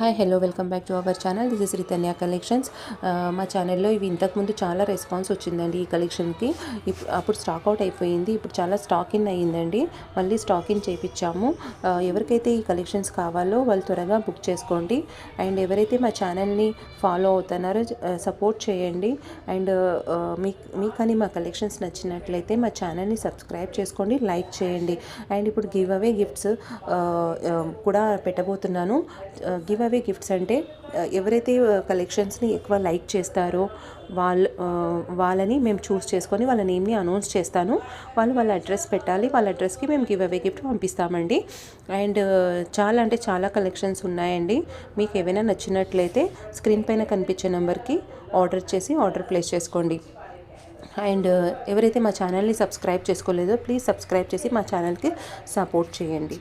Hi hello welcome back to our channel. This is Ritanya collections. మా ఛానల్లో ఇవి ఇంతకుముందు చాలా రెస్పాన్స్ వచ్చిందండి ఈ కలెక్షన్కి. అప్పుడు స్టాక్ అవుట్ అయిపోయింది, ఇప్పుడు చాలా స్టాక్ ఇన్ అయ్యిందండి. మళ్ళీ స్టాక్ ఇన్ చేయించాము. ఎవరికైతే ఈ కలెక్షన్స్ కావాలో వాళ్ళు త్వరగా బుక్ చేసుకోండి. అండ్ ఎవరైతే మా ఛానల్ని ఫాలో అవుతున్నారో సపోర్ట్ చేయండి. అండ్ మీకు కానీ మా కలెక్షన్స్ నచ్చినట్లయితే మా ఛానల్ని సబ్స్క్రైబ్ చేసుకోండి, లైక్ చేయండి. అండ్ ఇప్పుడు గివ్ అవే గిఫ్ట్స్ కూడా పెట్టబోతున్నాను. గివ్ అవే గిఫ్ట్స్ అంటే ఎవరైతే కలెక్షన్స్ని ఎక్కువ లైక్ చేస్తారో వాళ్ళని మేము చూస్ చేసుకొని వాళ్ళ నేమ్ని అనౌన్స్ చేస్తాను. వాళ్ళ అడ్రస్ పెట్టాలి. వాళ్ళ అడ్రస్కి మేము గివ్ అవే గిఫ్ట్ పంపిస్తామండి. అండ్ చాలా అంటే చాలా కలెక్షన్స్ ఉన్నాయండి. మీకు ఏవైనా నచ్చినట్లయితే స్క్రీన్ పైన కనిపించే నెంబర్కి ఆర్డర్ ప్లేస్ చేసుకోండి. అండ్ ఎవరైతే మా ఛానల్ని సబ్స్క్రైబ్ చేసుకోలేదో ప్లీజ్ సబ్స్క్రైబ్ చేసి మా ఛానల్కి సపోర్ట్ చేయండి.